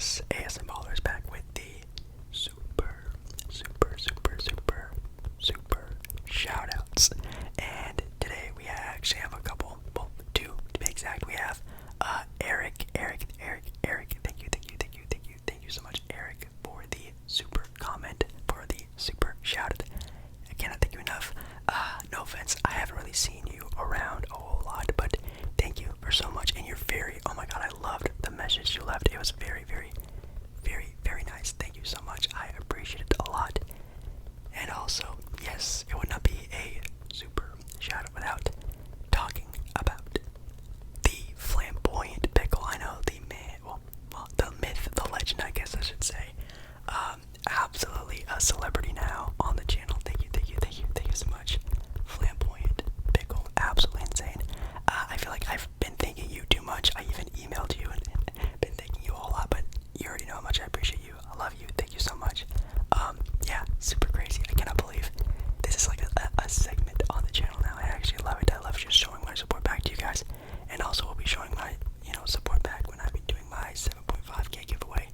Yes, ASMballeR is back with the super shoutouts. And today we actually have a couple, well, two to be exact. We have Eric. Thank you so much, Eric, for the super comment, for the super shoutout. I cannot thank you enough. No offense, I haven't really seen you around a whole lot, but thank you for so much. And you're oh my god, I loved the message you left. It was very nice. Thank you so much. I appreciate it a lot. And also, yes, it would not be a super shout out without talking about the flamboyant pickle. I know the man, well, the myth, the legend, I guess I should say. Absolutely a celebrity now on the channel. Thank you so much. Flamboyant pickle, absolutely insane. I feel like I've been thanking you too much. I even emailed you and been thanking you a whole lot, but you already know how much I appreciate you. I love you. Thank you so much. Yeah, super crazy. I cannot believe this is like a segment on the channel now. I actually love it. I love just showing my support back to you guys, and also we'll be showing my support back when I be doing my 7.5K giveaway,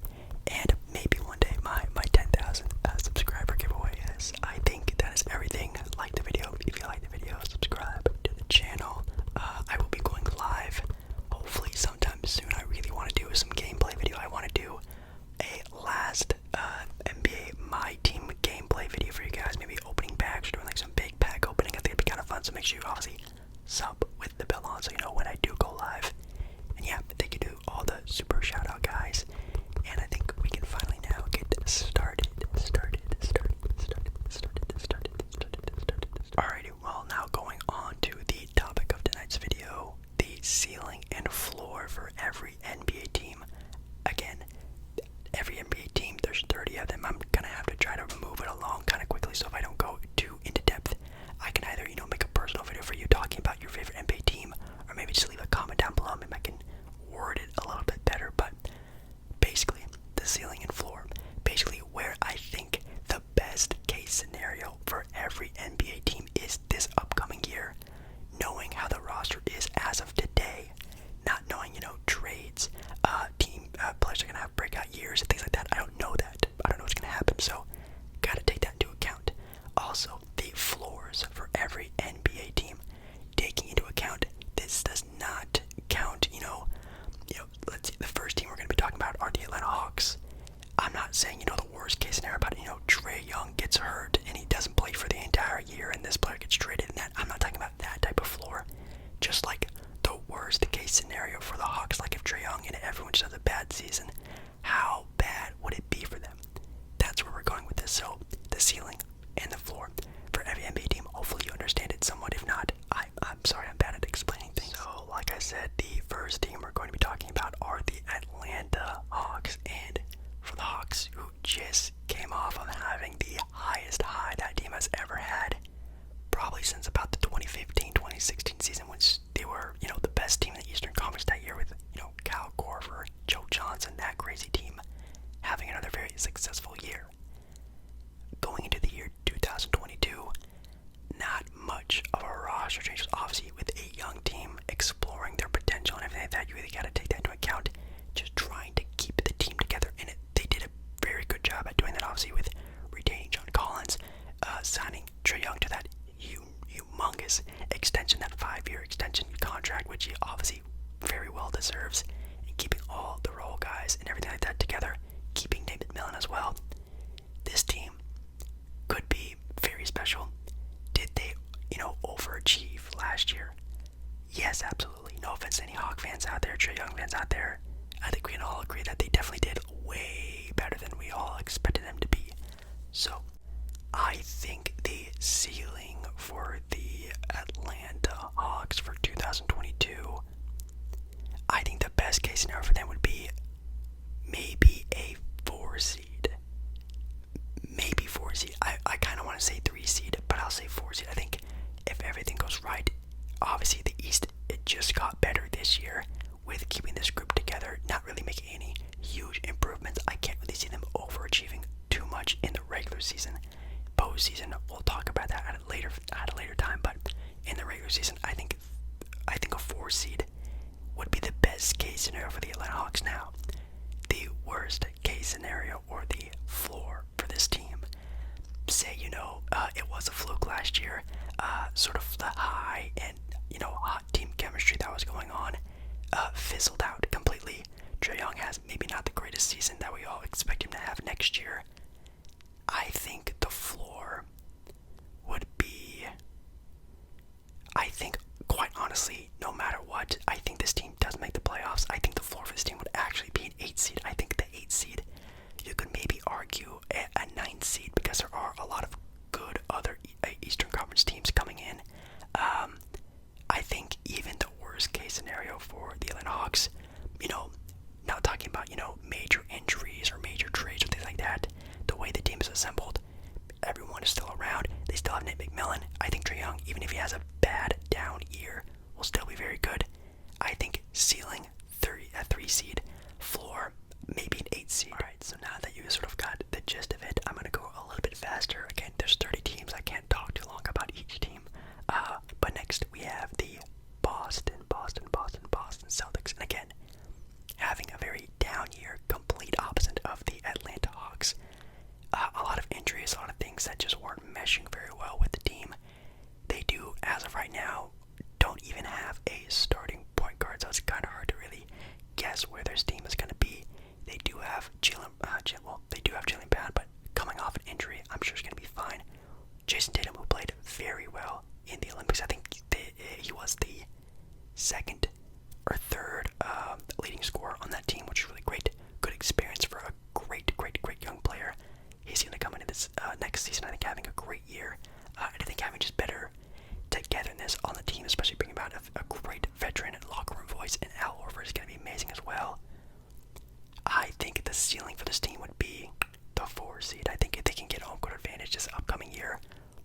and maybe one day my 10,000 subscriber giveaway. Yes, I think that is everything. Like the video if you like the video. Subscribe to the channel. I will be going live hopefully sometime soon. I really want to do some gameplay video. I want to do a last NBA My Team gameplay video for you guys. Maybe opening packs or doing like some big pack opening. I think it'd be kind of fun. So make sure you obviously sub with the bell on so you know when I do go live. And yeah, thank you to all the super shout out guys. And I think we can finally now get started. Alrighty, well, now going on to the topic of tonight's video, the ceiling and floor for every NBA team. Again, every NBA team, there's 30 of them. I'm gonna have to try to move it along kind of quickly, so if I don't go too into depth, I can either, make a personal video for you talking about your favorite NBA team, or maybe just leave a comment down below. Maybe I can word it a little bit better, but basically, the ceiling and floor. Basically, where I think the best case scenario for every NBA team is this upcoming year, knowing how the roster is as of today, not knowing, trades, team players are going to have breakout years and things like that. I don't know that. I don't know what's going to happen, so got to take that into account. Also, the floors for every NBA team, taking into account, this does not count, let's see, the first team we're going to be talking about are the Atlanta Hawks. I'm not saying, the worst case scenario about, Trae Young gets hurt and he doesn't play for the entire year and this player gets traded and that. I'm not talking about that type of floor. Just like the worst case scenario for the Hawks, like if Trae Young and everyone just has a bad season, how bad would it be for them? That's where we're going with this. So the ceiling and the floor for every NBA team. Hopefully you understand it somewhat. If not, I'm sorry, I'm bad at explaining things. So like I said, the first team we're going to be talking about are the Atlanta Hawks. And for the Hawks, who just came off of having the highest high that team has ever had, probably since about the 2015-2016 season, which they were, the best team in the Eastern Conference that year with, Kyle Korver, Joe Johnson, that crazy team, having another very successful year. Going into the year 2022, not much of a roster change. Obviously, with a young team exploring their potential and everything like that, you really got to take that into account. Just trying to keep the team together, and they did a very good job at doing that, obviously, with retaining John Collins, signing Trae Young to that humongous extension, that 5-year extension contract, which he obviously very well deserves, and keeping all the role guys and everything like that together, keeping Nate McMillan as well. not the greatest season that we all expect him to have next year. I think the floor would be, quite honestly, no matter what, I think this team does make the playoffs. I think the floor for this team would actually be an 8 seed. I think the 8 seed, you could maybe argue a 9 seed because there are a lot of good other Eastern Conference teams coming in. I think even the worst case scenario for the Atlanta Hawks, not talking about, major injuries or major trades or things like that, the way the team is assembled, everyone is still around. They still have Nate McMillan. I think Trae Young, even if he has a bad down year, will still be very good. I think ceiling a 3 seed, floor maybe an 8 seed. Alright, so now that you sort of got the gist of it, I'm going to go a little bit faster. Again, there's 30 teams. I can't talk too long about each team. But next we have the Boston Celtics. And again, having a very down year, complete opposite of the Atlanta Hawks. A lot of injuries, a lot of things that just weren't meshing very well with the team. They do, as of right now, don't even have a starting point guard, so it's kind of hard to really guess where this team is going to be. They do have Jalen Brown, but coming off an injury, I'm sure he's going to be fine. Jason Tatum, who played very well in the Olympics, I think he was the second or third leading scorer on that team, which is really great. Good experience for a great young player. He's going to come into this next season, I think, having a great year. And I think having just better togetherness on the team, especially bringing about a great veteran locker room voice, and Al Horford is going to be amazing as well. I think the ceiling for this team would be the 4 seed. I think if they can get home court advantage this upcoming year,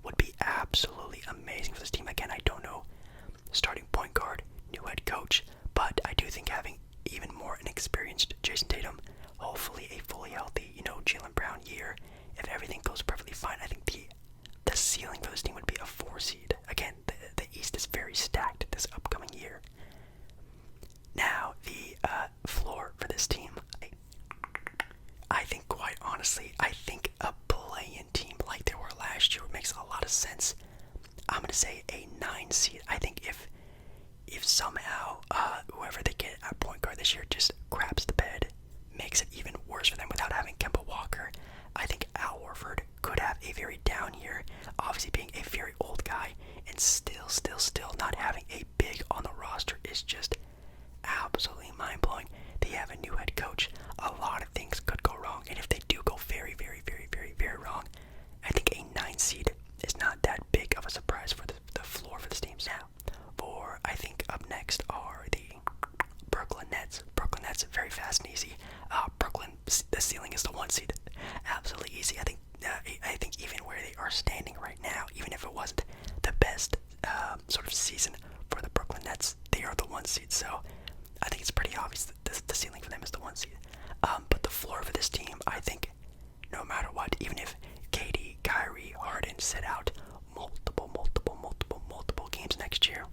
would be absolutely amazing for this team. Again, I don't know starting point guard, new head coach, but I do think having even more an experienced Jason Tatum, hopefully a fully healthy, Jalen Brown year, if everything goes perfectly fine, I think the ceiling for this team would be a 4 seed. Again, the East is very stacked this upcoming year. Now, the floor for this team, I think, quite honestly, I think a play-in team like they were last year makes a lot of sense. I'm going to say a 9 seed. I think if somehow whoever they get at point guard this year just craps the bed, makes it even worse for them without having Kemba Walker, I think Al Horford could have a very down year, obviously being a very old guy, and still not having a big on the roster is just absolutely mind-blowing. They have a new head coach. A lot of things could go wrong, and if they do go very wrong, I think a 9 seed is not that big of a surprise for the floor for this team. Now, I think up next are the Brooklyn Nets. Brooklyn Nets, very fast and easy. Brooklyn, the ceiling is the 1 seed. Absolutely easy. I think even where they are standing right now, even if it wasn't the best sort of season for the Brooklyn Nets, they are the 1 seed. So I think it's pretty obvious that the ceiling for them is the 1 seed. But the floor for this team, I think, no matter what, even if KD, Kyrie, Harden sit out multiple games next year,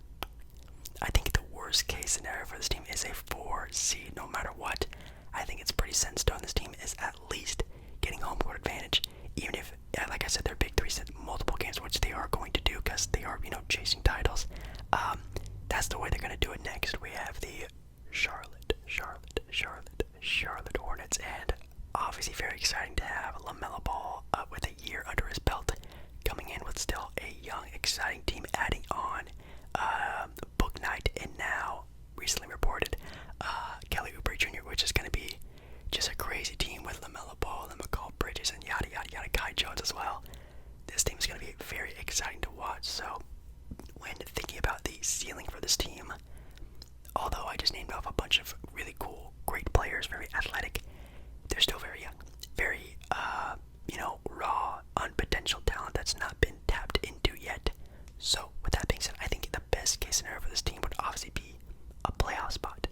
I think the worst case scenario for this team is a 4 seed no matter what. I think it's pretty set in stone. This team is at least getting home court advantage, even if, like I said, they're big 3 seed multiple games, which they are going to do because they are, chasing titles. That's the way they're going to do it next. We have the Charlotte Hornets, and obviously very exciting to have LaMelo Ball with a year under his belt, coming in with still a young, exciting team, adding on Book Knight, and now recently reported Kelly Oubre Jr., which is going to be just a crazy team with LaMelo Ball and McCall Bridges and yada, Kai Jones as well. This team is going to be very exciting to watch. So when thinking about the ceiling for this team, although I just named off a bunch of really cool, great players, very athletic, they're still very young, very, raw, unpotential talent that's not been tapped into yet. So with that being said, I think the best case scenario for this team would obviously be a playoff spot.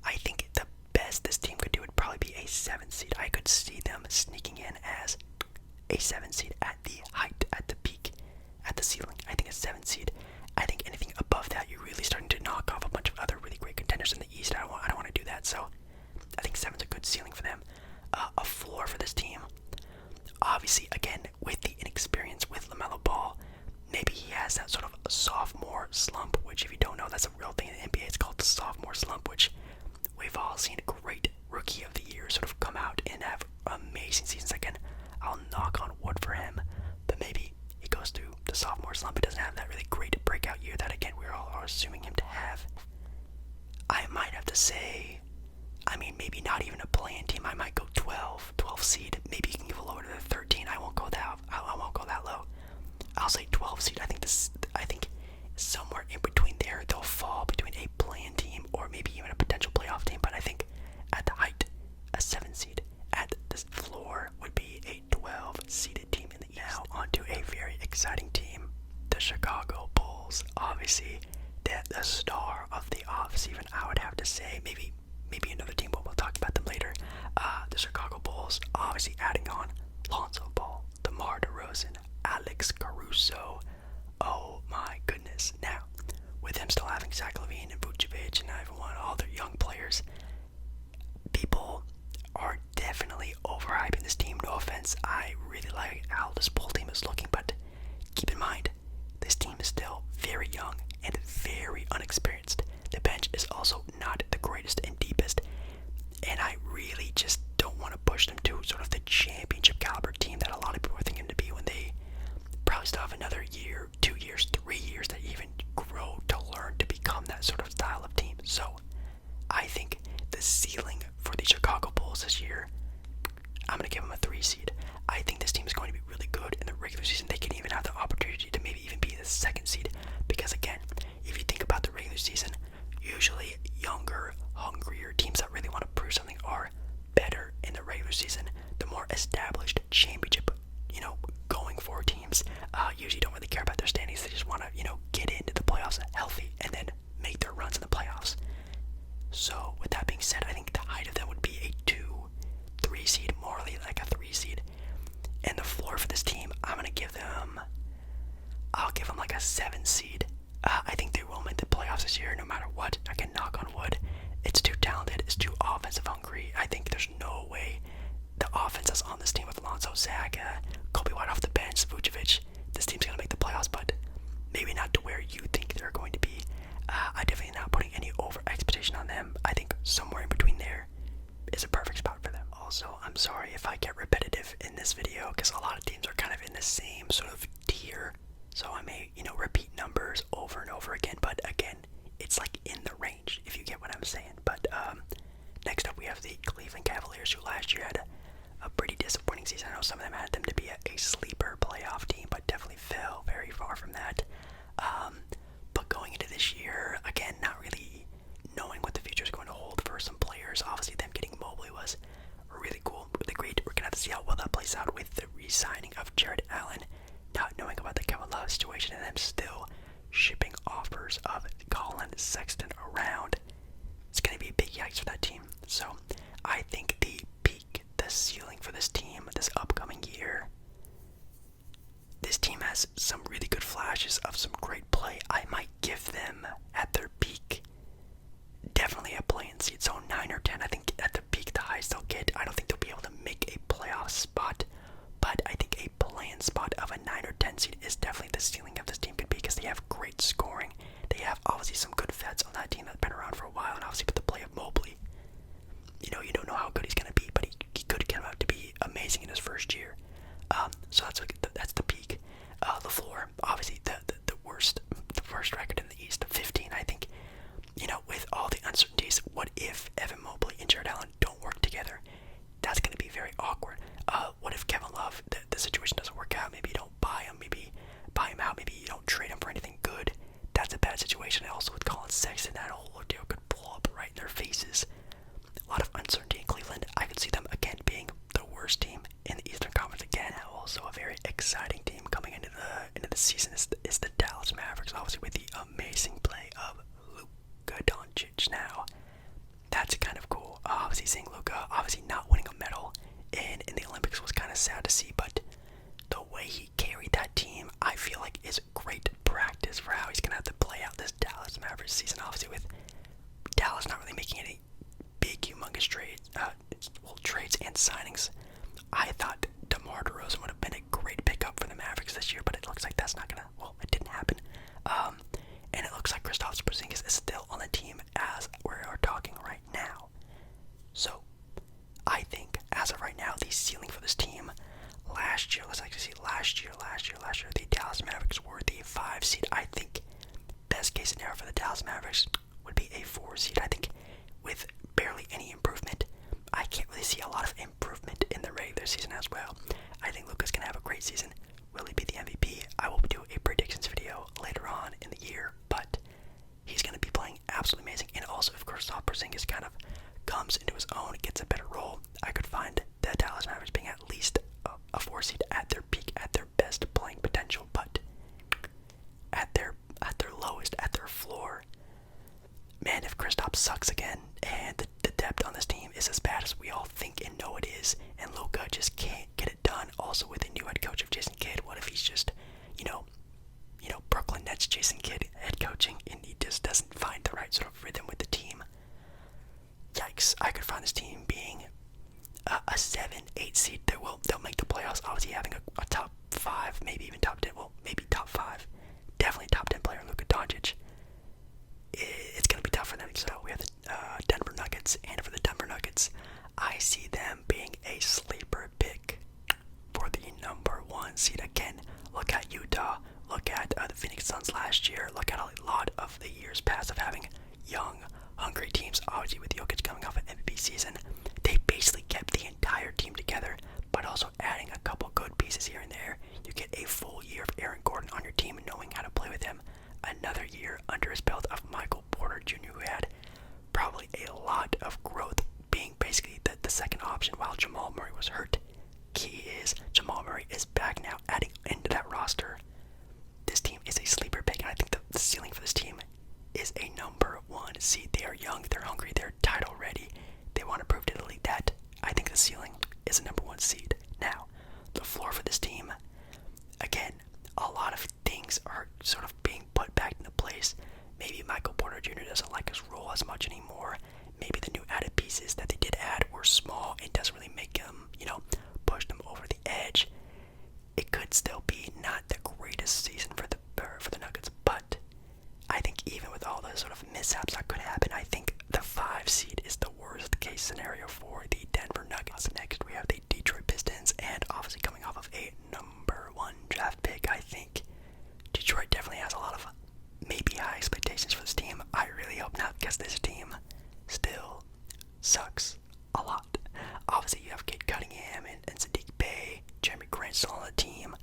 I think the best this team could do would probably be a 7 seed. I could see them sneaking in as a 7 seed at the height, at the peak, at the ceiling. I think a 7 seed. I think anything above that, you're really starting to knock off a bunch of other really great contenders in the East. I don't want to do that. So I think 7's a good ceiling for them. A floor for this team, obviously, again, with the inexperience with LaMelo Ball, maybe he has that sort of sophomore slump, which if you don't know, that's a real thing in the NBA. It's called the sophomore slump, which we've all seen great rookie of the year sort of come out and have amazing seasons. Again, I'll knock on wood for him, but maybe he goes through the sophomore slump. He doesn't have that really great breakout year that, again, we're all assuming him to have. I might have to say, I mean, maybe not even a play-in team. I might go 12 seed. Maybe you can give a lower to the 13. I won't go that low. I'll say 12 seed. I think somewhere in between there, they'll fall between a play-in team or maybe even a potential playoff team. But I think at the height, a 7 seed. At the floor would be a 12-seeded team in the East. Now onto a very exciting team, the Chicago Bulls. Obviously, the star of the offseason, I would have to say. Maybe another team, but we'll talk about them later. The Chicago Bulls, obviously adding on Lonzo Ball, DeMar DeRozan, Alex Caruso. Oh my goodness. Now, with him still having Zach LaVine and Vucevic and everyone, all their young players, people are definitely overhyping this team. No offense, I really like how this Bull team is looking, but keep in mind, this team is still very young and very unexperienced. The bench is also not the greatest and deepest, and I really just don't want to push them to sort of the championship caliber team that a lot of people are thinking to be when they probably still have another year, 2 years, 3 years to even grow to learn to become that sort of style of team. So I think the ceiling for the Chicago Bulls this year, I'm going to give them a 3 seed. I think this team is going to be really good in the regular season. They can even have the opportunity to maybe even be the 2nd seed, because again, if you think about the regular season, usually younger, hungrier teams that really want to prove something are better in the regular season. The more established championship, going for teams usually don't really care about their standings. They just want to, get into the playoffs healthy and then make their runs in the playoffs. So with that being said, I think the height of them would be a 2-3 seed, morally like a 3 seed. And the floor for this team, I'll give them like a 7 seed. I think they will make the playoffs this year no matter what. I can knock on wood. It's too talented. It's too offensive hungry. I think there's no way the offense that's on this team with Lonzo, Zach, Kobe White off the bench, Vucevic, this team's going to make the playoffs, but maybe not to where you think they're going to be. I'm definitely not putting any over expectation on them. I think somewhere in between there is a perfect spot for them. Also, I'm sorry if I get repetitive in this video because a lot of teams are kind of in the same sort of tier. So I may, repeat numbers over and over again, but again, it's like in the range, if you get what I'm saying. But next up, we have the Cleveland Cavaliers, who last year had a pretty disappointing season. I know some of them had them to be a sleeper playoff team, but definitely fell very far from that. But going into this year, again, not really knowing what the future is going to hold for some players. Obviously, them getting Mobley was really cool, really great. We're going to have to see how well that plays out with the re-signing of Jared Allen. Not knowing about the Kevin Love situation and them still shipping offers of Colin Sexton around. It's going to be a big yikes for that team. So I think the ceiling for this team this upcoming year, this team has some really good flashes of some great play. I might give them at their peak definitely a play-in seed, so 9 or 10. I think at the peak the highest they'll get. I don't think they'll be able to make a playoff spot, but I think a play-in spot of a 9 or 10 seed is definitely the ceiling of this team could be, because they have great scoring. They have obviously some good vets on that team that's been around for a while, and obviously with the play of Mobley, you don't know how good he's going to be, but he could come out to be amazing in his first year. So that's the peak. The floor, obviously the worst record in the East, 15. I think, with all the uncertainties, what if Evan Mobley and Jared Allen don't work together? That's going to be very awkward. What if Kevin Love, the situation doesn't work out? Maybe you don't buy him, maybe buy him out, maybe you don't trade him for anything good. That's a bad situation. Also with Colin Sexton, that whole ordeal could blow up right in their faces. A lot of uncertainty in Cleveland. I could see them again being the worst team in the Eastern Conference again. Also a very exciting team coming into the season is the Dallas Mavericks, obviously with the amazing play of Luka Doncic. Now, that's kind of cool. Obviously seeing Luka obviously not winning a medal in the Olympics was kind of sad to see, but the way he carried that team, I feel like is great practice for how he's going to have to play out this Dallas Mavericks season. Obviously with Dallas not really making any big, humongous trades and signings. I thought DeMar DeRozan would have been a great pickup for the Mavericks this year, but it looks like that's not gonna. Well, it didn't happen. And it looks like Kristaps Porzingis is still on the team as we are talking right now. So, I think, as of right now, the ceiling for this team last year, let's actually see, last year, the Dallas Mavericks were the 5 seed. I think best case scenario for the Dallas Mavericks would be a 4 seed. I think with barely any improvement, I can't really see a lot of improvement in the regular season as well. I think Luka's going to have a great season. Will he be the MVP? I will do a predictions video later on in the year, but he's going to be playing absolutely amazing. And also, of course, Porzingis kind of comes into his own, gets a better role. I could find the Dallas Mavericks being at least a 4 seed at their peak, at their best playing potential, but at their lowest, at their floor, man, if Kristaps sucks again and the depth on this team is as bad as we all think and know it is, and Luka just can't get it done, also with a new head coach of Jason Kidd, what if he's just, Brooklyn Nets Jason Kidd head coaching and he just doesn't find the right sort of rhythm with the team? Yikes, I could find this team being a 7-8 seed. They'll make the playoffs, obviously having a top 5, maybe even top 10, well, maybe top 5, definitely top 10 player, Luka Doncic. It's going to be tough for them. So we have the Denver Nuggets, and for the Denver Nuggets, I see them being a sleeper pick for the number 1 seed. Again, look at Utah, look at the Phoenix Suns last year, look at a lot of the years past of having young, hungry teams. Obviously with Jokic coming off an MVP season, they basically kept the entire team together, but also adding a couple good pieces here and there. You get a full year of Aaron Gordon on your team and knowing how to play with him. Another year under his belt of Michael Porter Jr., who had probably a lot of growth, being basically the second option while Jamal Murray was hurt. Key is Jamal Murray is back now, adding into that roster. This team is a sleeper pick, and I think the ceiling for this team is a number 1 seed. They are young, they're hungry, they're title ready. They want to prove to the league that. I think the ceiling is a number 1 seed. Now, the floor for this team, again, a lot of things are sort of being put back into place. Maybe Michael Porter Jr. doesn't like his role as much anymore. Maybe the new added pieces that they did add were small. It doesn't really make them, push them over the edge. It could still be not the greatest season for the Nuggets, but I think even with all the sort of mishaps that could happen, I think the 5 seed is the worst case scenario for the Denver Nuggets. Next, we have the Detroit Pistons, and obviously coming off of a number 1 draft pick, I think Detroit definitely has a lot of maybe high expectations for this team. I really hope not, because this team still sucks a lot. Obviously, you have Kate Cunningham and Sadiq Bey, Jeremy Grant still on the team.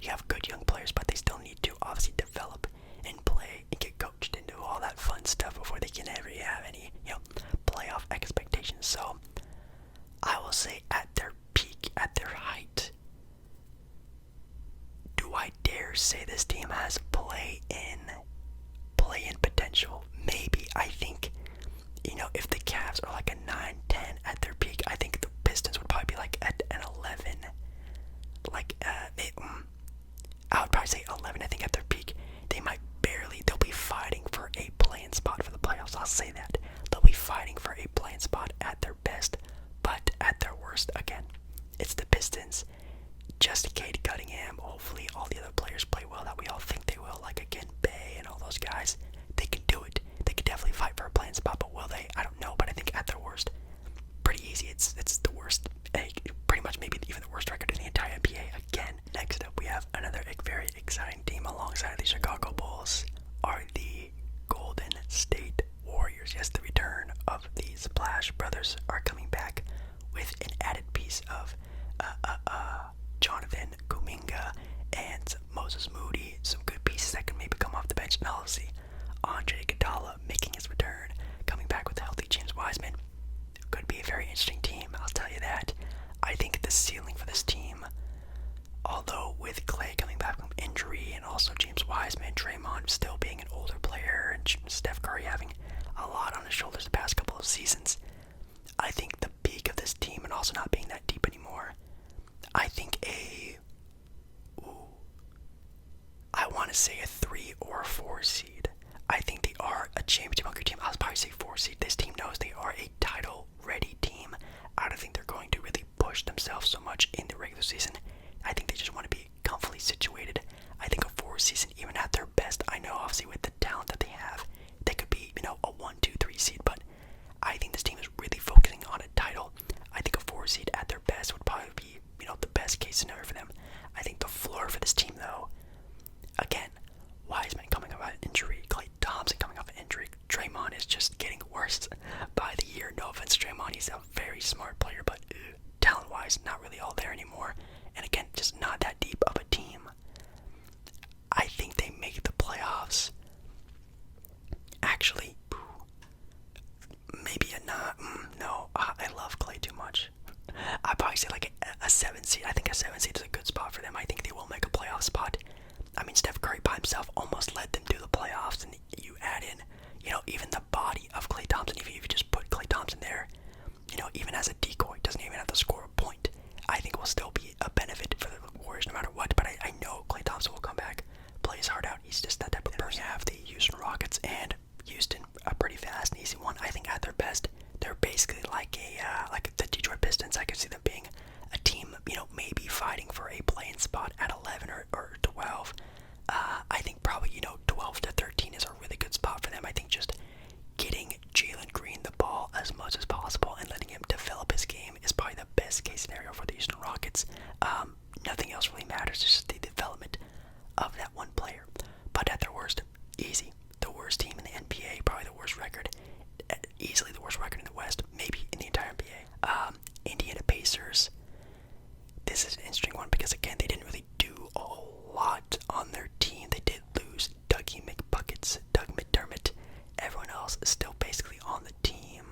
You have good young players, but they still need to obviously develop and play and get coached and do all that fun stuff before they can ever have any, playoff expectations. So, I will say at their peak, at their height, do I dare say this team has play-in potential? Maybe. I think, if the Cavs are like a 9-10 at their peak, I think the Pistons would probably be like at an 11. I would probably say 11. I think at their peak, they'll be fighting for a play-in spot for the playoffs. I'll say that. They'll be fighting for a play-in spot at their best, but at their worst, again, it's the Pistons. Just Cade Cunningham, hopefully all the other players play well that we all think they will, like again, Bay and all those guys. They can do it. They could definitely fight for a playing spot, but will they? I don't know, but I think at their worst, pretty easy. It's the worst, pretty much maybe even the worst record in the entire NBA. Again, next up we have another very exciting team alongside the Chicago Bulls are the Golden State Warriors. Yes, the return of the Splash Brothers are coming back with an added piece of Jonathan Kuminga and Moses Moody, some good pieces that can maybe come off the bench. And obviously, Andre Iguodala making his return, coming back with a healthy James Wiseman. Could be a very interesting team, I'll tell you that. I think the ceiling for this team, although with Clay coming back from injury and also James Wiseman, Draymond still being an older player, and Steph Curry having a lot on his shoulders the past couple of seasons, I think the peak of this team, and also not being that deep anymore, I think I want to say a 3 or a 4 seed. I think they are a championship hungry team. I'll probably say 4 seed. This team knows they are a title ready team. I don't think they're going to really push themselves so much in the regular season. I think they just want to be comfortably situated. I think a 4 season, even at their best, I know obviously with the talent that they have, they could be, a 1, 2, 3 seed, but I think this team is really focusing on a title guys not really all there anymore. And again, just not that deep of a team. I think they make the playoffs. Actually, maybe a not. No, I love Clay too much. I'd probably say like a 7 seed. I think a 7 seed is a good spot for them. I think they will make a playoff spot. I mean, Steph Curry by himself almost led them to the playoffs, and you add in, even the body of Klay Thompson. Even if you just put Klay Thompson there, even as a decoy, doesn't even have to score a point. I think will still be a benefit for the Warriors no matter what. But I know Klay Thompson will come back, play his heart out. He's just that type of person. We have the Houston Rockets, and Houston, a pretty fast and easy one. I think at their best, they're basically like the Detroit Pistons. I could see them being a team, maybe fighting for a play-in spot at 11 or 12. I think probably 12 to 13 is a really good spot for them. I think just getting Jalen Green the ball as much as possible and letting him develop his game is probably the best case scenario for the Houston Rockets. Nothing else really matters, just the development of that one player. But at their worst, easy. The worst team in the NBA, probably the worst record, easily the worst record in the West, maybe in the entire NBA. Indiana Pacers. This is an interesting one because, again, they didn't really do a whole lot on their team. They did lose Dougie McBuckets, Doug McDermott. Everyone else is still basically on the team.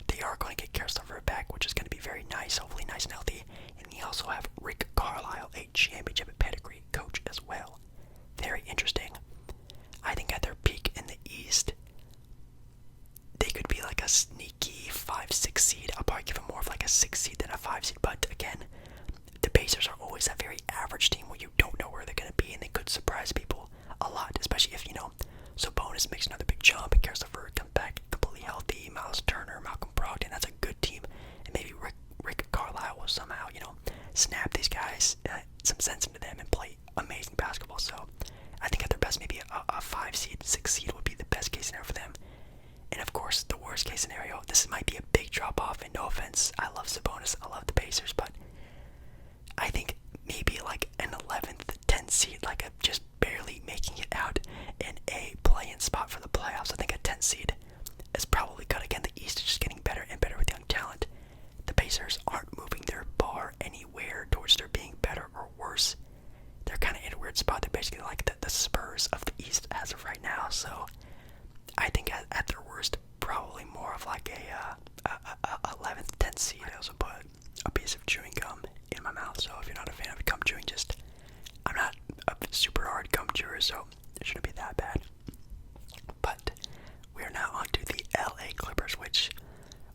They are going to get Kerstoffer back, which is going to be very nice, hopefully nice and healthy. And they also have Rick Carlisle, a championship pedigree coach as well. Very interesting. I think at their peak in the East, they could be like a sneaky 5-6 seed. I'll probably give them more of like a 6 seed than a 5 seed. But again, the Pacers are always a very average team where you don't know where they're going to be, and they could surprise people a lot, especially if, Sabonis makes another big jump and Kerstoffer comes back completely healthy. Miles Turner, Malcolm Brogdon, that's a good team. And maybe Rick Carlisle will somehow, snap these guys, some sense into them and play amazing basketball. So I think at their best, maybe a 5 seed, 6 seed would be the best case scenario for them. And of course, the worst case scenario, this might be a big drop off, and no offense, I love Sabonis, I love the Pacers, but I think maybe like an 11th, 10th seed, like just barely making it out in a play-in spot for the playoffs. I think a 10th seed is probably good. Again, the East is just getting better and better with young talent. The Pacers aren't moving their bar anywhere towards their being better or worse. They're kind of in a weird spot. They're basically like the Spurs of the East as of right now. So I think at their worst, probably more of like a 11th, 10th seed. I also put a piece of chewing gum in my mouth. So if you're not a fan of gum chewing, I'm not a super hard gum chewer, so it shouldn't be that bad. But we are now on to the LA Clippers, which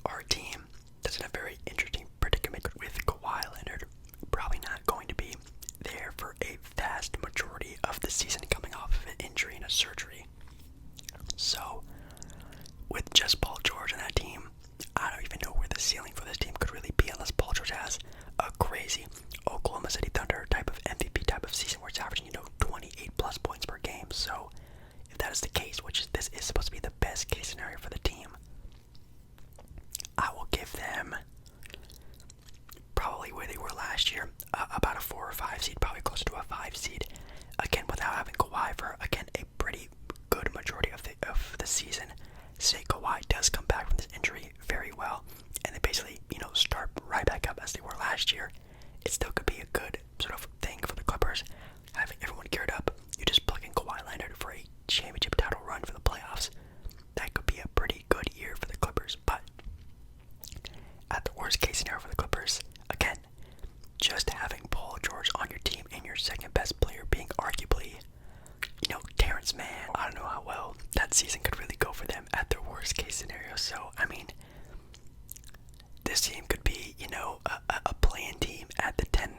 are a team that's in a very interesting predicament with Kawhi Leonard probably not going to be there for a vast majority of the season, coming off of an injury and a surgery. So with just Paul George on that team, I don't even know where the ceiling for this team could really be unless Paul George has a crazy Oklahoma City Thunder type of MVP type of season where it's averaging, 28 plus points per game. So if that is the case, which this is supposed to be the best case scenario for the team, I will give them probably where they were last year, about a 4 or 5 seed, probably closer to a 5 seed. Again, without having Kawhi for, again, a pretty good majority of the season. Say Kawhi does come back from this injury very well, and they basically, start right back up as they were last year. It still could be a good sort of thing for the Clippers, having everyone geared up. You just plug in Kawhi Leonard for a championship title run for the playoffs. That could be a pretty good year for the Clippers. But at the worst case scenario for the Clippers, again, just having Paul George on your team and your second best player being arguably, Terrence Mann, I don't know how well that season could really go for them at their worst case scenario. So, I mean, this team could be, a play-in team at the 10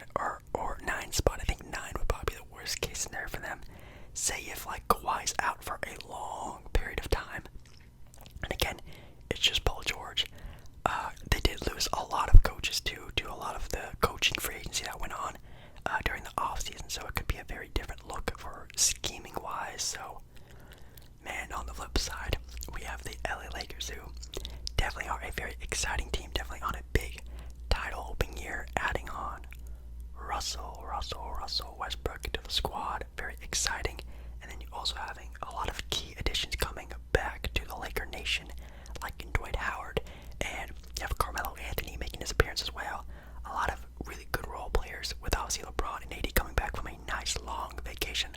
Bucks with obviously LeBron and AD coming back from a nice long vacation,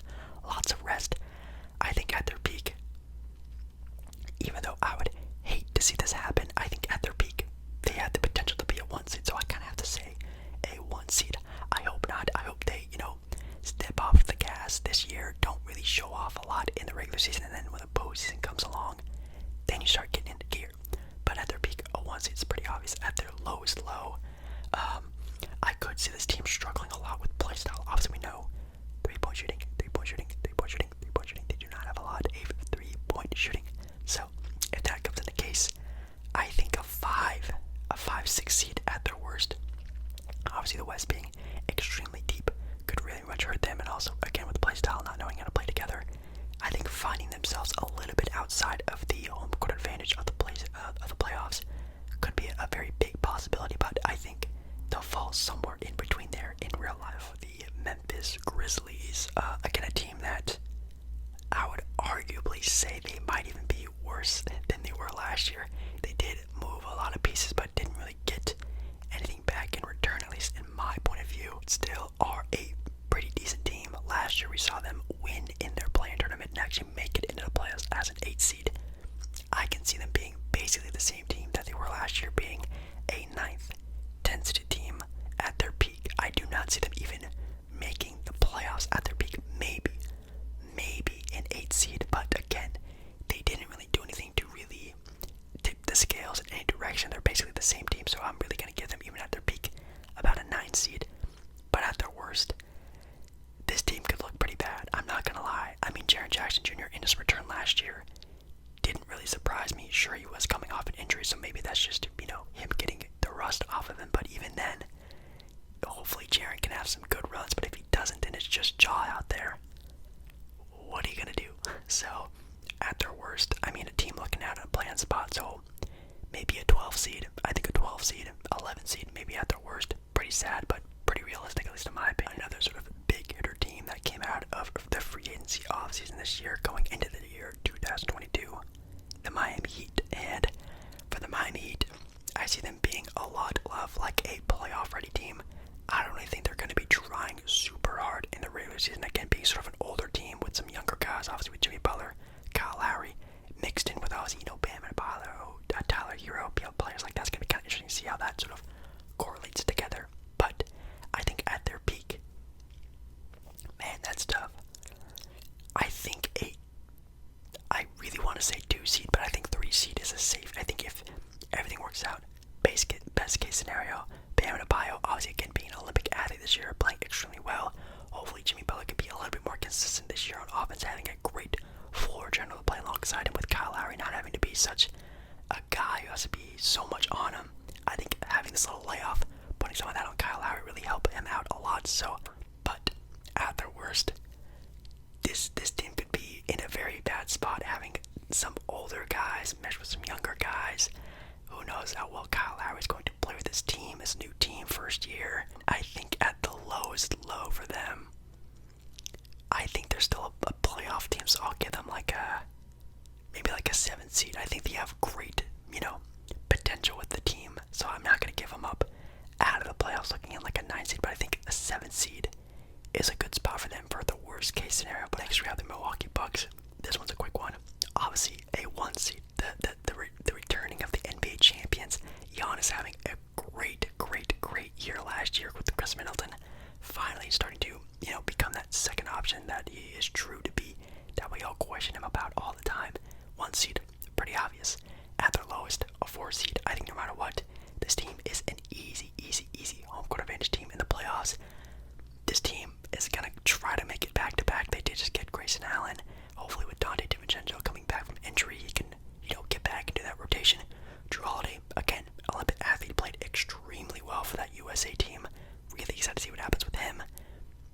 lots of rest. I think at their peak, even though I would hate to see this happen, I think at their peak they had the potential to be a 1 seed. So I kind of have to say a 1 seed. I hope not. I hope they, step off the gas this year, don't really show off a lot in the regular season, and then when the postseason comes along, then you start getting into gear. But at their peak, a 1 seed is pretty obvious. At their lowest low, I could see this team struggling a lot with play style. Obviously, we know three-point shooting. They do not have a lot of three-point shooting. So, if that comes in the case, I think a 5-6 seed at their worst. Obviously, the West being extremely deep could really much hurt them, and also, again, with play style, not knowing how to play together, I think finding themselves a little bit outside of the home court advantage of the playoffs could be a very big possibility. But I think they'll fall somewhere in between there in real life. The Memphis Grizzlies, again, a team that I would arguably say they might even be worse than they were last year. They did move a lot of pieces, but didn't really get anything back in return, at least in my point of view. Still are a pretty decent team. Last year we saw them win in their play-in tournament and actually make it into the playoffs as an 8 seed. I can see them being basically the same team that they were last year, being a 9th, 10th seeded team at their peak. I do not see them even making the playoffs at their peak. Maybe an 8 seed, but again, they didn't really do anything to really tip the scales in any direction. They're basically the same team, so I'm really going to give them, even at their peak, about a 9 seed. But at their worst, this team could look pretty bad. I'm not going to lie. I mean, Jaren Jackson Jr. in his return last year didn't really surprise me. Sure, he was coming off an injury, so maybe that's just, him getting the rust off of him. But even then, hopefully Jaren can have some good runs. But if he doesn't, then it's just Ja out there. What are you going to do? So, at their worst, I mean, a team looking at a play-in spot, so maybe a 12 seed. I think a 12 seed, 11 seed, maybe at their worst. Pretty sad, but pretty realistic, at least in my opinion. Another sort of big hitter team that came out of the free agency offseason this year, going into the year 2022, the Miami Heat. And for the Miami Heat, I see them being a lot of like a playoff-ready team. I don't really think they're going to be trying super hard in the regular season. Again, being sort of an older team with some younger guys, obviously with Jimmy Butler, Kyle Lowry, mixed in with obviously, Bam and Tyler Hero, players like that's going to be kind of interesting to see how that sort of correlates together. But I think at their peak, man, that's tough. I really want to say 2 seed, but I think 3 seed is a safe. I think if everything works out, best case scenario, Bam Adebayo, obviously again being an Olympic athlete this year, playing extremely well. Hopefully Jimmy Butler could be a little bit more consistent this year on offense, having a great floor general to play alongside him, with Kyle Lowry not having to be such a guy who has to be so much on him. I think having this little layoff, putting some of that on Kyle Lowry really helped him out a lot. So, but at their worst, this team could be in a very bad spot, having some older guys mesh with some younger guys. Who knows how well Kyle Lowry is going to play with his team, his new team, first year. I think at the lowest low for them, I think they're still a playoff team, so I'll give them maybe a 7 seed. I think they have great, potential with the team, so I'm not going to give them up out of the playoffs looking at a 9 seed, but I think a 7 seed is a good spot for them for the worst case scenario. But next we have the Milwaukee Bucks. This one's a quick one. Obviously a 1 seed, the returning of the NBA champions. Giannis having a great year last year with Chris Middleton, finally starting to become that second option that he is true to be, that we all question him about all the time. 1 seed, pretty obvious. At their lowest, a 4 seed. I think no matter what, this team is an easy home court advantage team in the playoffs. This team is going to try to make it back-to-back. They did just get Grayson Allen. Hopefully with Dante DiVincenzo coming back from injury, he can, get back into that rotation. Drew Holiday, again, Olympic athlete, played extremely well for that USA team. Really excited to see what happens with him.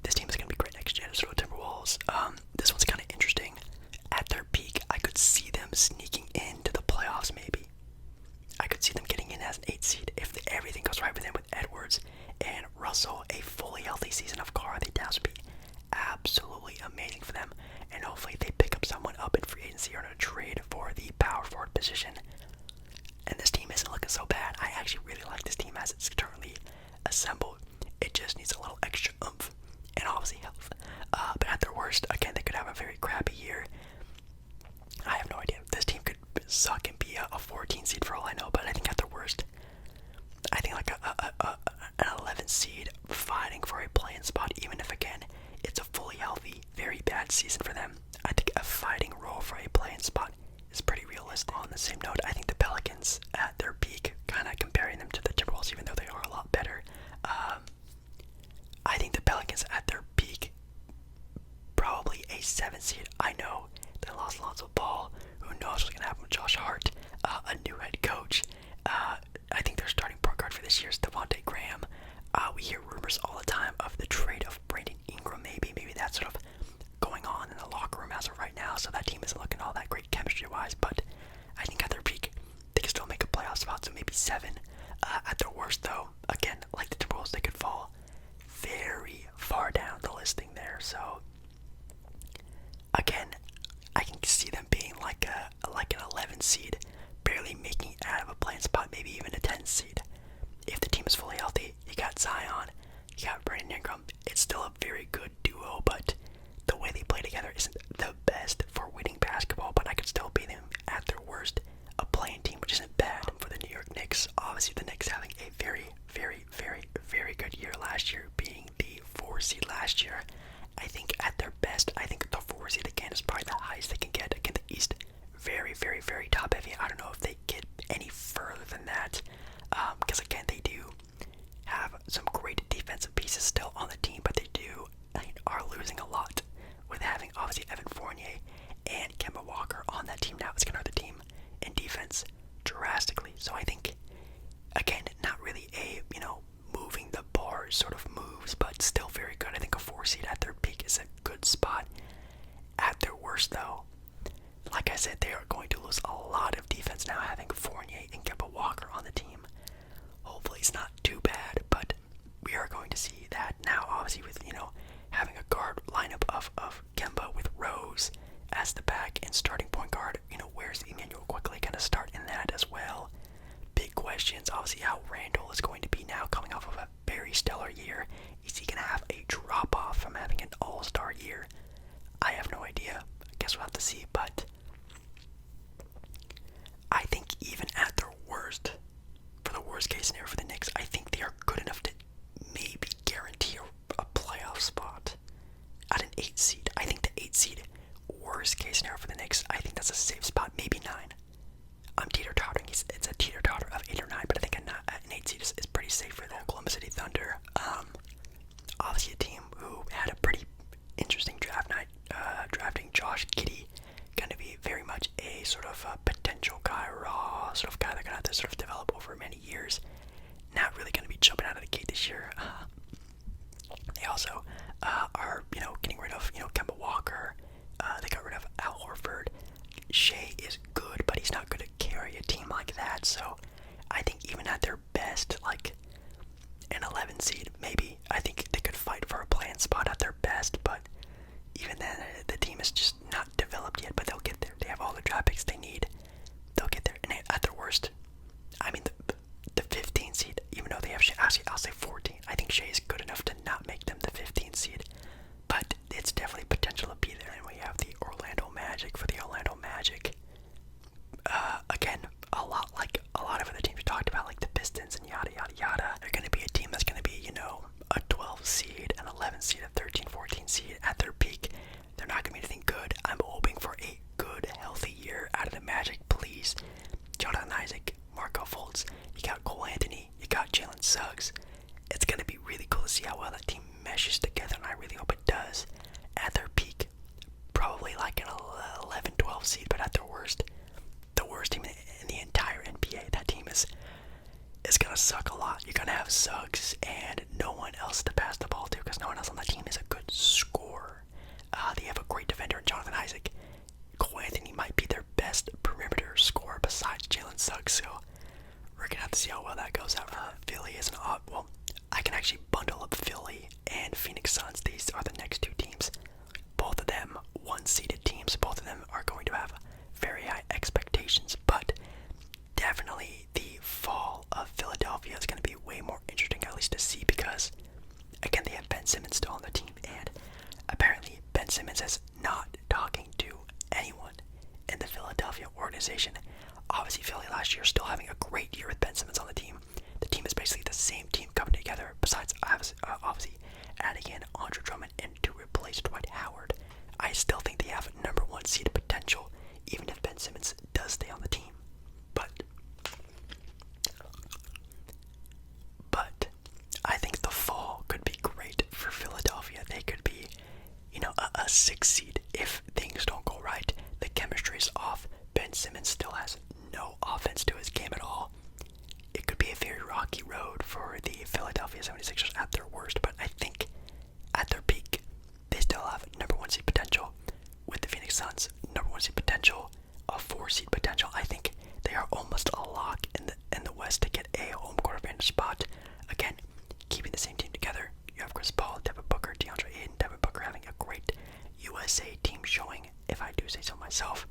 This team is going to be great next year. So Timberwolves. This one's kind of interesting. At their peak, I could see them sneaking into the playoffs maybe. I could see them getting in as an 8 seed if everything goes right with them, with Edwards and Russell. A fully healthy season of Karl-Anthony Towns would be absolutely amazing for them. And hopefully they pick up someone up in free agency or in a trade for the power forward position. And this team isn't looking so bad. I actually really like this team as it's currently assembled. It just just needs a little extra oomph and obviously health. But at their worst, again, they could have a very crappy year. I have no idea. This team could suck and be a 14 seed for all I know, but I think at their worst, I think like an 11 seed fighting for a play-in spot, even if, again, it's a fully healthy, very bad season for them. I think a fighting role for a play-in spot is pretty realistic. On the same note, I think the Pelicans at their peak, kind of comparing them to the Timberwolves, even though they are a lot better, I think the Pelicans at their peak, probably a 7 seed. I know they lost Lonzo Ball. Who knows what's going to happen with Josh Hart, a new head coach. I think their starting point guard for this year is Devontae Graham. We hear rumors all the time of the trade of Brandon Ingram, maybe that's sort of going on in the locker room as of right now, so that team isn't looking all that great chemistry-wise, but I think at their peak, they can still make a playoff spot, so maybe 7. At their worst, though, again, like the Timberwolves, they could fall very far down the listing there, so again, I can see them being like an 11 seed, barely making it out of a playing spot, maybe even a 10 seed. If the team is fully healthy, you got Zion, you got Brandon Ingram. It's still a very good duo, but the way they play together isn't the best for winning basketball, but I could still be them at their worst, a playing team, which isn't bad for the New York Knicks. Obviously, the Knicks having a very, very, very, very good year last year, being the 4 seed last year. I think at their best, I think the 4 seed again is probably the highest they can get. Again, the East, very, very, very top heavy. I don't know if they get any further than that, because again, they do have some great defensive pieces still on the team, but they are losing a lot with having obviously Evan Fournier and Kemba Walker on that team now. It's going to hurt the team in defense drastically. So I think, again, not really a, moving the bar sort of moves, but still very good. I think a 4 seed at their peak is a good spot. At their worst, though, like I said, they are going to lose a lot of defense now having Fournier and Kemba Walker on the team. Hopefully it's not too bad, but we are going to see that now, obviously, with, having a guard lineup of Kemba with Rose as the back and starting point guard. Where's Emmanuel quickly going to start in that as well? Big questions. Obviously, how Randall is going to be now coming off of a very stellar year. Is he going to have a drop-off from having an all-star year? I have no idea. I guess we'll have to see, but I think even at their worst, for the worst case scenario for the Knicks, I think they are good enough to maybe guarantee a playoff spot at an 8 seed. I think the 8 seed, worst case scenario for the Knicks, I think that's a safe spot, maybe 9. I'm teeter-tottering. It's a teeter-totter of 8 or 9, but I think an 8 seed is pretty safe for them. Oklahoma City Thunder, obviously a team who had a pretty interesting draft night, drafting Josh Gibi, going to be very much a sort of a potential guy, raw sort of guy they're going to have to sort of develop over many years. Not really going to be jumping out of the gate this year. They also are, getting rid of, Kemba Walker. They got rid of Al Horford. Shea is good, but he's not going to carry a team like that. So I think even at their best, like an 11 seed, maybe, I think they could fight for a play-in spot at their best. But even then, the team is just not developed yet. But they'll get there. They have all the draft picks they need. They'll get there. And at their worst, I mean, the 15 seed, even though they have Shea, I'll say 14. I think Shea is good enough to not make them the 15 seed. But it's definitely potential to be there. And we have the Orlando Magic. For the Orlando Magic, again, a lot of other teams we talked about, like the Pistons and yada yada yada. They're going to be a team that's going to be, a 12 seed, an 11 seed, a 13, 14 seed at their peak. They're not going to be anything good. I'm hoping for a good, healthy year out of the Magic, please. Jonathan Isaac, Marco Fultz, you got Cole Anthony, you got Jalen Suggs. It's going to be really cool to see how well that team meshes together, and I really hope it does. At their peak, probably like an 11, 12 seed, but at their worst, the worst team in the entire NBA. That team is going to suck a lot. You're going to have Suggs and no one else to pass the ball to, because no one else on that team is a good scorer. They have a great defender in Jonathan Isaac. Cole Anthony might be their best perimeter scorer besides Jalen Suggs, so we're going to have to see how well that goes out. Philly is an odd, well, I can actually bundle up Philly and Phoenix Suns. These are the next 2 teams. Both of them 1-seeded teams. Both of them are going to have very high expectations, but definitely the fall of Philadelphia is going to be way more interesting, at least to see, because again, obviously adding in Andre Drummond and to replace Dwight Howard, I still think they have number one seed potential, even if Ben Simmons does stay on the team. But I think the fall could be great for Philadelphia. They could be, a 6 seed if things don't go right. The chemistry is off. Ben Simmons still has no offense to his game at all. It could be a very rocky road for the Philadelphia 76ers at their worst, but I think at their peak, they still have number one seed potential. With the Phoenix Suns, number one seed potential, a 4 seed potential. I think they are almost a lock in the West to get a home court advantage spot. Again, keeping the same team together. You have Chris Paul, Devin Booker, DeAndre Ayton, Devin Booker having a great USA team showing, if I do say so myself.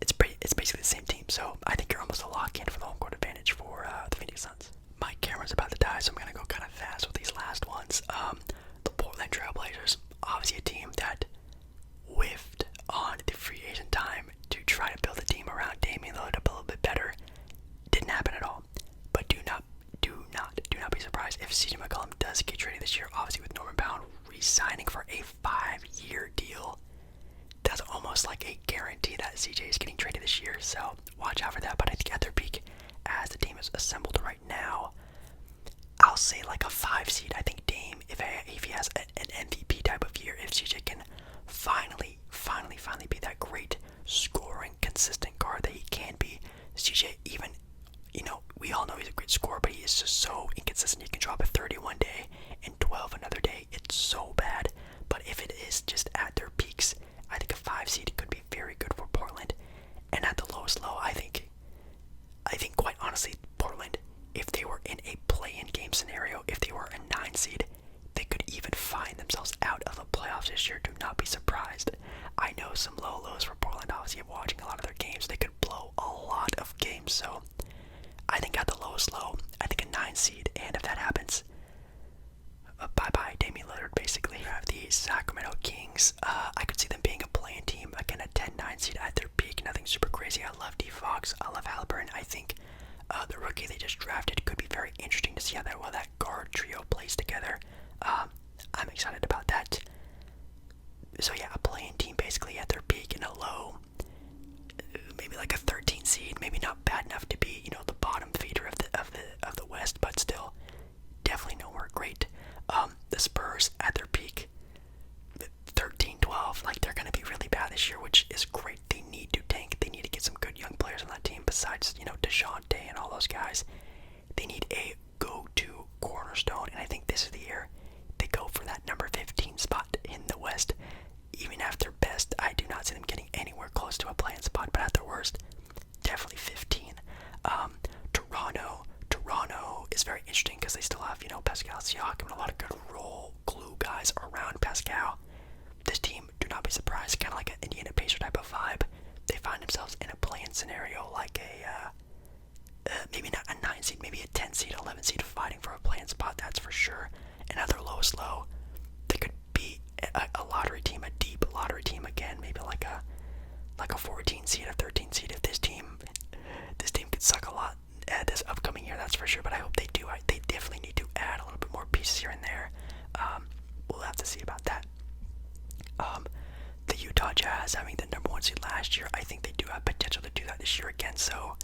It's basically the same team, so I think you're almost a lock in for the home court advantage for the Phoenix Suns. My camera's about to die, so I'm gonna go kind of fast with these last ones. The Portland Trailblazers, obviously a team that whiffed on the free agent time to try to build a team around Damian Lillard a little bit better. Didn't happen at all. But do not be surprised if CJ McCollum does get traded this year. Obviously, with Norman Powell re-signing for a 5-year deal, that's almost like a guarantee that CJ is getting traded this year. So watch out for that. But I think at their peak, as the team is assembled right now, I'll say like a 5 seed. I think Dame, if he has an MVP type of year, if CJ can finally be that great scoring, consistent guard that he can be. CJ, even, we all know he's a great scorer, but he is just so inconsistent. He can drop a 30 one day and 12 another day. It's so bad. But if it is just at their peaks, I think a 5 seed could be very good for Portland. And at the lowest low, I think quite honestly, Portland, if they were in a play-in game scenario, if they were a 9 seed, they could even find themselves out of the playoffs this year. Do not be surprised. I know some low lows for Portland. Obviously, I'm watching a lot of their games. They could blow a lot of games. So I think at the lowest low, I think a 9 seed. And if that happens, bye-bye Damian Lillard, basically. You have the Sacramento Kings. I could see them being a play-in team. Again, a 10-9 seed at their peak. Nothing super crazy. I love D. Fox. I love Halliburton. I think the rookie they just drafted could be very interesting to see how that guard trio plays together. I'm excited about that. So yeah, a play-in team basically at their peak, in a low, maybe like a 13 seed, maybe not bad enough to be, the bottom feeder of the West, but still definitely nowhere great. The Spurs at their peak, 13-12, like they're gonna be really bad this year, which is great. They need to tank. They need to get some good young players on that team besides, DeJounte and all those guys. They need a go-to cornerstone, and I think this is the year they go for that number 15 spot in the West. Even at their best, I do not see them getting anywhere close to a play-in spot, but at their worst, definitely 15. Toronto is very interesting because they still have, Pascal Siakam and a lot of good role glue guys around Pascal. This team, do not be surprised, kind of like an Indiana Pacers type of vibe. They find themselves in a play-in scenario like maybe not a 9 seed, maybe a 10 seed, 11 seed fighting for a play-in spot, that's for sure. And at their lowest low, they could be a lottery team, a deep lottery team again, maybe like a 14 seed, a 13 seed. If this team could suck a lot this upcoming year, that's for sure. But I hope they do. They definitely need to add a little bit more pieces here and there. We'll have to see about that. The Utah Jazz having the number 1 seed last year, I think they do have potential to do that this year again. So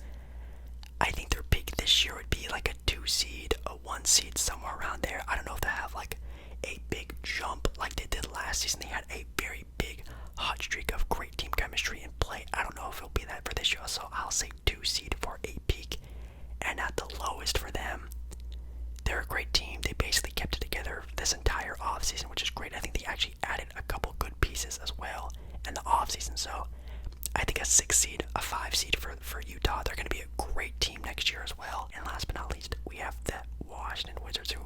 I think their peak this year would be like a 2 seed, a 1 seed, somewhere around there. I don't know if they have like a big jump like they did last season. They had a very big hot streak of great team chemistry and play. I don't know if it'll be that for this year, so I'll say 2 seed for a peak. And at the lowest for them, they're a great team. They basically kept it together this entire offseason, which is great. I think they actually added a couple good pieces as well in the offseason. So I think a 6 seed, a 5 seed for Utah. They're going to be a great team next year as well. And last but not least, we have the Washington Wizards, who